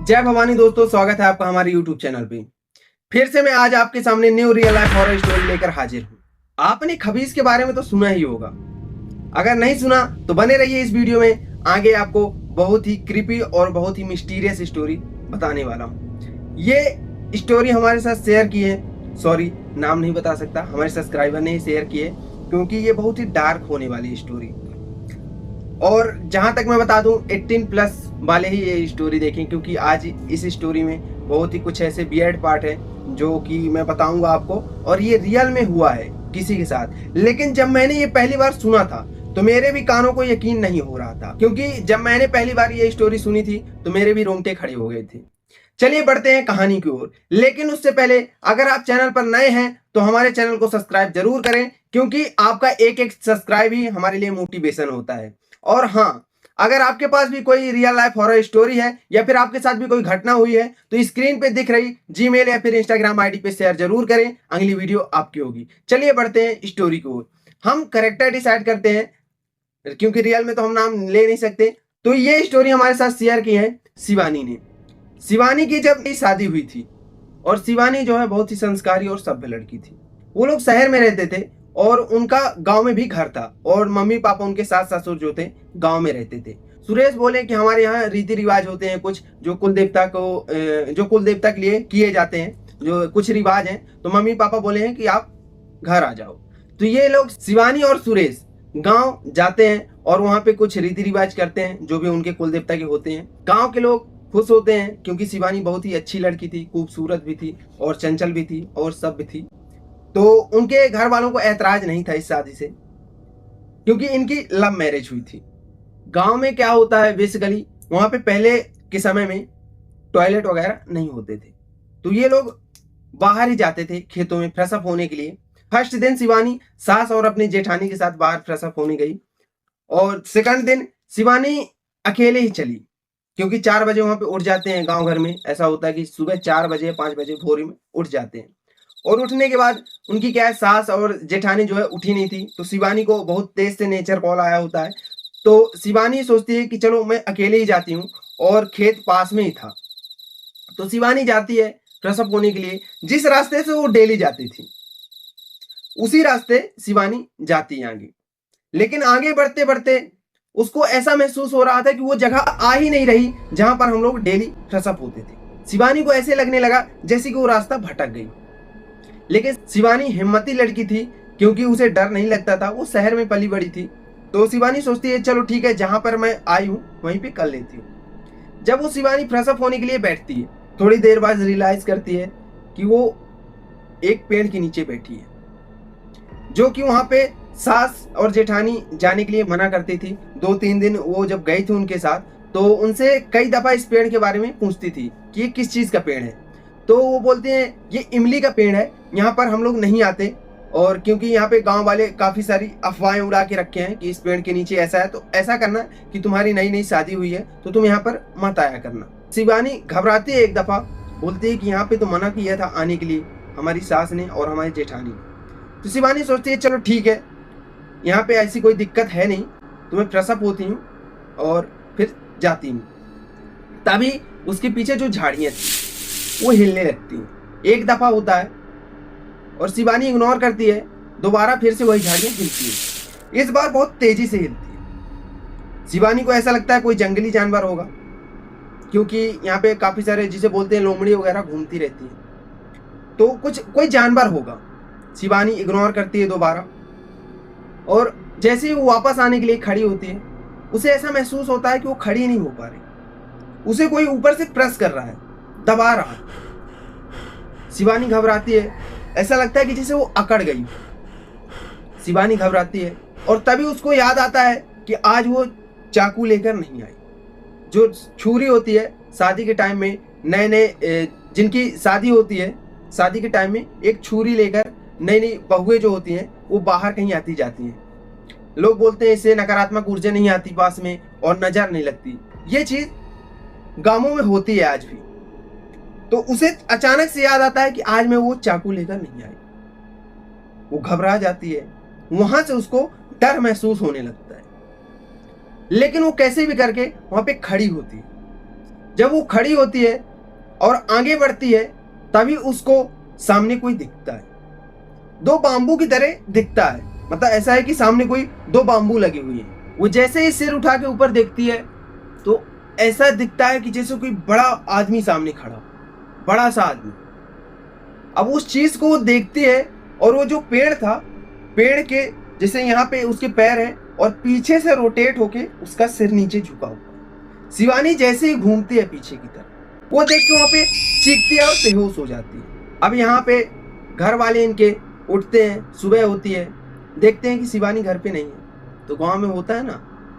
जय भवानी दोस्तों, स्वागत है आपका हमारे YouTube चैनल पे। फिर से मैं आज आपके सामने nu real life horror story लेकर हाजिर हूँ। आपने खबीस के बारे में तो सुना ही होगा, अगर नहीं सुना तो बने रहिए इस वीडियो में। आगे आपको बहुत ही क्रीपी और बहुत ही मिस्टीरियस स्टोरी बताने वाला हूँ। ये स्टोरी हमारे साथ शेयर की है, सॉरी नाम नहीं बता सकता, हमारे सब्सक्राइबर ने ही शेयर की है क्योंकि ये बहुत ही डार्क होने वाली स्टोरी। और जहां तक मैं बता दूं 18 प्लस वाले ही ये स्टोरी देखें, क्योंकि आज इस स्टोरी में बहुत ही कुछ ऐसे वियर्ड पार्ट है जो कि मैं बताऊंगा आपको, और ये रियल में हुआ है किसी के साथ। लेकिन जब मैंने ये पहली बार सुना था तो मेरे भी कानों को यकीन नहीं हो रहा था, क्योंकि जब मैंने पहली बार ये स्टोरी सुनी थी तो मेरे भी रोंगटे खड़े हो गए थे। चलिए बढ़ते हैं कहानी की ओर। लेकिन उससे पहले अगर आप चैनल पर नए हैं तो हमारे चैनल को सब्सक्राइब जरूर करें, क्योंकि आपका एक एक सब्सक्राइब ही हमारे लिए मोटिवेशन होता है। और हाँ, अगर आपके पास भी कोई रियल लाइफ हॉरर स्टोरी है या फिर आपके साथ भी कोई घटना हुई है तो स्क्रीन पे दिख रही जीमेल या फिर इंस्टाग्राम आईडी पे शेयर जरूर करें, अगली वीडियो आपकी होगी। चलिए बढ़ते हैं स्टोरी को। हम करेक्टर डिसाइड करते हैं क्योंकि रियल में तो हम नाम ले नहीं सकते। तो ये स्टोरी हमारे साथ शेयर की है शिवानी ने। शिवानी की जब शादी हुई थी, और शिवानी जो है बहुत ही संस्कारी और सभ्य लड़की थी। वो लोग शहर में रहते थे और उनका गांव में भी घर था, और मम्मी पापा उनके सास ससुर जो थे गांव में रहते थे। सुरेश बोले कि हमारे यहाँ रीति रिवाज होते हैं कुछ जो कुल देवता के लिए किए जाते हैं, जो कुछ रिवाज हैं। तो मम्मी पापा बोले हैं कि आप घर आ जाओ। तो ये लोग शिवानी और सुरेश गांव जाते हैं और वहां पे कुछ रीति रिवाज करते हैं जो भी उनके कुल देवता के होते हैं। गांव के लोग खुश होते हैं क्योंकि शिवानी बहुत ही अच्छी लड़की थी, खूबसूरत भी थी और चंचल भी थी और सभ्य थी। तो उनके घर वालों को ऐतराज नहीं था इस शादी से, क्योंकि इनकी लव मैरिज हुई थी। गांव में क्या होता है बेसिकली, वहां पे पहले के समय में टॉयलेट वगैरह नहीं होते थे, तो ये लोग बाहर ही जाते थे खेतों में फ्रेश अप होने के लिए। फर्स्ट दिन शिवानी सास और अपनी जेठानी के साथ बाहर फ्रेश अप होने गई, और सेकंड दिन शिवानी अकेले ही चली, क्योंकि 4 बजे वहां पे उठ जाते हैं। गांव घर में ऐसा होता है कि सुबह 4 बजे 5 बजे भोर में उठ जाते हैं। और उठने के बाद उनकी क्या है, सास और जेठानी जो है उठी नहीं थी, तो शिवानी को बहुत तेज से नेचर कॉल आया होता है। तो शिवानी सोचती है कि चलो मैं अकेले ही जाती हूँ, और खेत पास में ही था। तो शिवानी जाती है फ्रेश अप होने के लिए, जिस रास्ते से वो डेली जाती थी उसी रास्ते शिवानी जाती है आगे। लेकिन आगे बढ़ते बढ़ते उसको ऐसा महसूस हो रहा था कि वो जगह आ ही नहीं रही जहां पर हम लोग डेली फ्रेश अप होते थे। शिवानी को ऐसे लगने लगा जैसे कि वो रास्ता भटक गई। लेकिन शिवानी हिम्मती लड़की थी, क्योंकि उसे डर नहीं लगता था, वो शहर में पली बड़ी थी। तो शिवानी सोचती है चलो ठीक है, जहां पर मैं आई हूं वहीं पे कर लेती हूँ। जब वो शिवानी फ्रेश अप होने के लिए बैठती है, थोड़ी देर बाद रियलाइज करती है कि वो एक पेड़ के नीचे बैठी है, जो कि वहां पे सास और जेठानी जाने के लिए मना करती थी। 2-3 दिन वो जब गई थी उनके साथ, तो उनसे कई दफा इस पेड़ के बारे में पूछती थी कि ये किस चीज का पेड़ है। तो वो बोलते हैं ये इमली का पेड़ है, यहाँ पर हम लोग नहीं आते, और क्योंकि यहाँ पे गांव वाले काफी सारी अफवाहें उड़ा के रखे हैं कि इस पेड़ के नीचे ऐसा है, तो ऐसा करना कि तुम्हारी नई नई शादी हुई है तो तुम यहाँ पर मत आया करना। शिवानी घबराती है एक दफा, बोलती है कि यहाँ पे तो मना किया था आने के लिए हमारी सास ने और हमारी जेठानी ने। तो शिवानी सोचती है चलो ठीक है, यहाँ पे ऐसी कोई दिक्कत है नहीं, तो मैं फ्रेश अप होती हूँ और फिर जाती हूँ। तभी उसके पीछे जो झाड़ियाँ थी वो हिलने लगती हैं। एक दफा होता है और शिवानी इग्नोर करती है, दोबारा फिर से वही झाड़ियाँ हिलती है, इस बार बहुत तेजी से हिलती है। शिवानी को ऐसा लगता है कोई जंगली जानवर होगा, क्योंकि यहाँ पे काफी सारे जिसे बोलते हैं लोमड़ी वगैरह घूमती रहती है, तो कोई जानवर होगा। शिवानी इग्नोर करती है दोबारा, और जैसे ही वो वापस आने के लिए खड़ी होती है, उसे ऐसा महसूस होता है कि वो खड़ी नहीं हो पा रही, उसे कोई ऊपर से प्रेस कर रहा है, दबा रहा है। शिवानी घबराती है, ऐसा लगता है कि जैसे वो अकड़ गई। शिवानी घबराती है, और तभी उसको याद आता है कि आज वो चाकू लेकर नहीं आई। जो छुरी होती है शादी के टाइम में, नए नए जिनकी शादी होती है, शादी के टाइम में एक छुरी लेकर नई नई बहुएं जो होती हैं वो बाहर कहीं आती जाती हैं। लोग बोलते हैं इससे नकारात्मक ऊर्जा नहीं आती पास में और नजर नहीं लगती। ये चीज गांवों में होती है आज भी। तो उसे अचानक से याद आता है कि आज मैं वो चाकू लेकर नहीं आई। वो घबरा जाती है, वहां से उसको डर महसूस होने लगता है। लेकिन वो कैसे भी करके वहां पे खड़ी होती है। जब वो खड़ी होती है और आगे बढ़ती है तभी उसको सामने कोई दिखता है, दो बाम्बू की तरह दिखता है। मतलब ऐसा है कि सामने कोई दो बाम्बू लगी हुई है। वो जैसे ही सिर उठा के ऊपर देखती है तो ऐसा दिखता है कि जैसे कोई बड़ा आदमी सामने खड़ा हो, बड़ा सा आदमी। अब उस चीज को वो देखती है और वो जो पेड़ था, पेड़ के जैसे यहाँ पे उसके पैर है और पीछे से रोटेट होके उसका सिर नीचे झुका हुआ। शिवानी जैसे ही घूमती है पीछे की तरफ, वो देख के वहां पे चीखती है और बेहोश हो जाती है। अब यहाँ पे घर वाले इनके उठते हैं, सुबह होती है, देखते हैं कि शिवानी घर पे नहीं है। तो गांव में होता है ना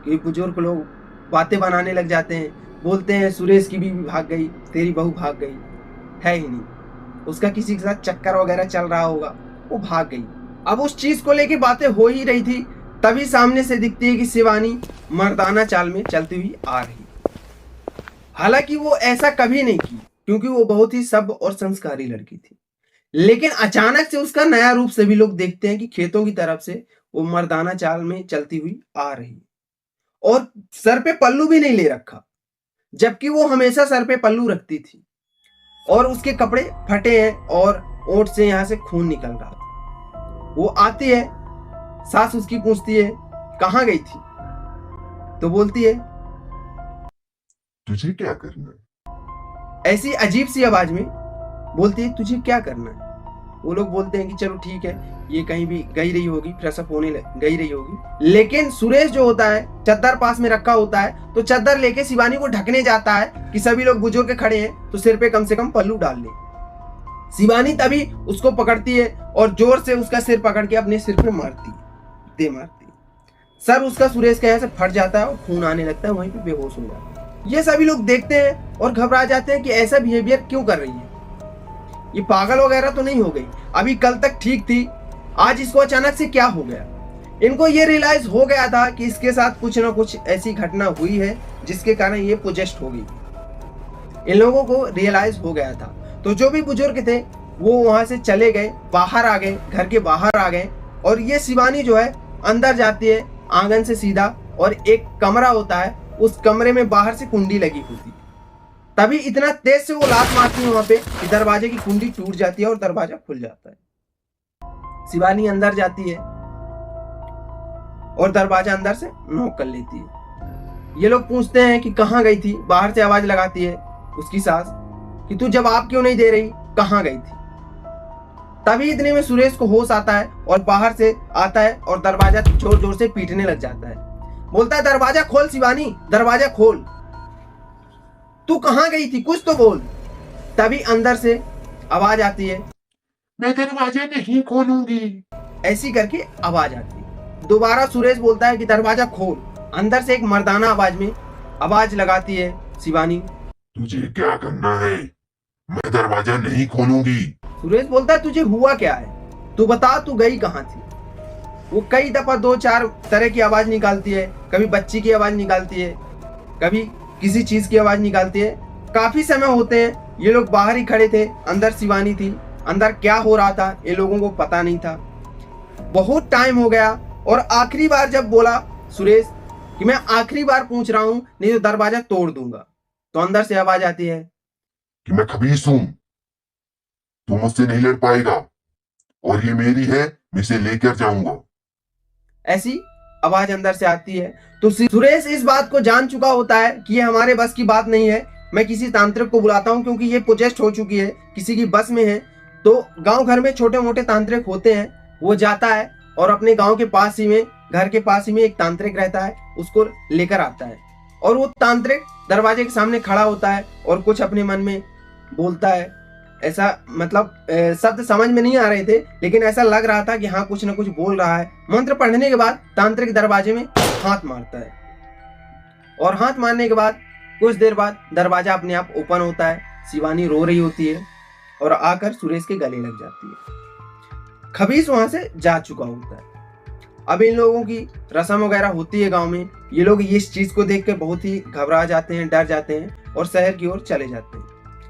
कि बुजुर्ग लोग बातें बनाने लग जाते हैं, बोलते हैं सुरेश की बीवी भाग गई, तेरी बहू भाग गई। है ही नहीं, उसका किसी के साथ चक्कर वगैरह चल रहा होगा, वो भाग गई। अब उस चीज को लेके बातें हो ही रही थी, तभी सामने से दिखती है कि शिवानी मर्दाना चाल में चलती हुई आ रही। हालांकि वो ऐसा कभी नहीं की, क्योंकि वो बहुत ही सभ्य और संस्कारी लड़की थी। लेकिन अचानक से उसका नया रूप सभी लोग देखते हैं कि खेतों की तरफ से वो मर्दाना चाल में चलती हुई आ रही और सर पे पल्लू भी नहीं ले रखा, जबकि वो हमेशा सर पे पल्लू रखती थी। और उसके कपड़े फटे हैं और ओंठ से यहां से खून निकल रहा था। वो आती है, सास उसकी पूछती है कहां गई थी, तो बोलती है तुझे क्या करना है? ऐसी अजीब सी आवाज में बोलती है तुझे क्या करना है। वो लोग बोलते हैं कि चलो ठीक है, ये कहीं भी गई रही होगी, फ्रेश अप होने गई रही होगी। लेकिन सुरेश जो होता है चद्दर पास में रखा होता है, तो चद्दर लेके शिवानी को ढकने जाता है कि सभी लोग बुजुर्ग खड़े हैं तो सिर पे कम से कम पल्लू डाल ले। शिवानी तभी उसको पकड़ती है और जोर से उसका सिर पकड़ के अपने सिर पे मारती है। सर उसका सुरेश के यहाँ से फट जाता है और खून आने लगता है, वहीं पे बेहोश हो जाता है। ये सभी लोग देखते हैं और घबरा जाते हैं कि ऐसा बिहेवियर क्यों कर रही है, ये पागल वगैरह तो नहीं हो गई, अभी कल तक ठीक थी, आज इसको अचानक से क्या हो गया। इनको ये रियलाइज हो गया था कि इसके साथ कुछ ना कुछ ऐसी घटना हुई है जिसके कारण ये पोजेस्ट हो गई। इन लोगों को रियलाइज हो गया था। तो जो भी बुजुर्ग थे वो वहां से चले गए, बाहर आ गए, घर के बाहर आ गए। और ये शिवानी जो है अंदर जाती है आंगन से सीधा, और एक कमरा होता है, उस कमरे में बाहर से कुंडी लगी होती है। तभी इतना तेज से वो लात मारती है वहां पे कि दरवाजे की कुंडी टूट जाती है और दरवाजा खुल जाता है। शिवानी अंदर जाती है और दरवाजा अंदर से नॉक कर लेती है। ये लोग पूछते हैं कि कहां गई थी, बाहर से आवाज लगाती है उसकी सास कि तू जवाब क्यों नहीं दे रही, कहां गई थी। तभी इतने में सुरेश को होश आता है और बाहर से आता है और दरवाजा जोर जोर से पीटने लग जाता है। बोलता है दरवाजा खोल शिवानी, दरवाजा खोल, तू कहां गई थी, कुछ तो बोल। तभी अंदर से आवाज आती है मैं दरवाजा नहीं खोलूंगी, ऐसी करके आवाज आती है। दोबारा सुरेश बोलता है कि दरवाजा खोल। अंदर से एक मर्दाना आवाज में आवाज लगाती है शिवानी, तुझे क्या करना है, मैं दरवाजा नहीं खोलूंगी। सुरेश बोलता है तुझे हुआ क्या है, तू बता, तू गई कहां थी। वो कई दफा दो चार तरह की आवाज निकालती है, कभी बच्ची की आवाज निकालती है, कभी किसी चीज की आवाज निकालती है। काफी समय होते हैं, ये लोग बाहर ही खड़े थे, अंदर शिवानी थी। अंदर क्या हो रहा था ये लोगों को पता नहीं था। बहुत टाइम हो गया और आखिरी बार जब बोला सुरेश कि मैं आखिरी बार पूछ रहा हूं, नहीं तो दरवाजा तोड़ दूंगा, तो अंदर से आवाज आती है कि मैं खबीस हूं, तू मुझसे नहीं लड़ पाएगा, और ये मेरी है, मैं इसे लेकर जाऊंगा। ऐसी आवाज अंदर से आती है। तो सुरेश इस बात को जान चुका होता है कि ये हमारे बस की बात नहीं है, मैं किसी तांत्रिक को बुलाता हूं, क्योंकि ये पोजेस्ट हो चुकी है, किसी की बस में है। तो गांव घर में छोटे मोटे तांत्रिक होते हैं, वो जाता है और अपने गांव के पास ही में, घर के पास ही में एक तांत्रिक रहता है, उसको लेकर आता है। और वो तांत्रिक दरवाजे के सामने खड़ा होता है और कुछ अपने मन में बोलता है। ऐसा मतलब शब्द समझ में नहीं आ रहे थे, लेकिन ऐसा लग रहा था कि हाँ कुछ ना कुछ बोल रहा है। मंत्र पढ़ने के बाद तांत्रिक दरवाजे में हाथ मारता है, और हाथ मारने के बाद कुछ देर बाद दरवाजा अपने आप ओपन होता है। शिवानी रो रही होती है और आकर सुरेश के गले लग जाती है। खबीस वहां से जा चुका होता है। अब इन लोगों की रस्म वगैरह होती है गांव में। ये लोग इस चीज को देख के बहुत ही घबरा जाते हैं, डर जाते हैं और शहर की ओर चले जाते हैं।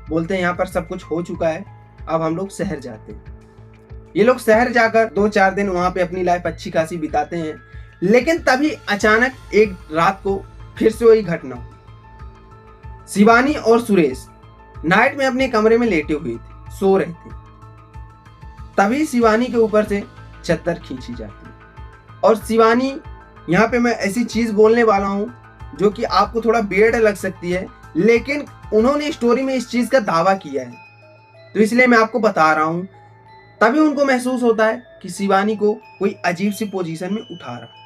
बोलते हैं यहाँ पर सब कुछ हो चुका है, अब हम लोग शहर जाते हैं। ये लोग शहर जाकर 2-4 दिन वहां पे अपनी लाइफ अच्छी खासी बिताते हैं। लेकिन तभी अचानक एक रात को फिर से वही घटना। शिवानी और सुरेश नाइट में अपने कमरे में लेटे हुए थे, सो रहे थे। तभी शिवानी के ऊपर से चद्दर खींची जाती है और शिवानी, यहाँ पे मैं ऐसी चीज बोलने वाला हूं जो कि आपको थोड़ा वियर्ड लग सकती है, लेकिन उन्होंने स्टोरी में इस चीज का दावा किया है, तो इसलिए मैं आपको बता रहा हूं। तभी उनको महसूस होता है कि शिवानी को कोई अजीब सी पोजीशन में उठा रहा है।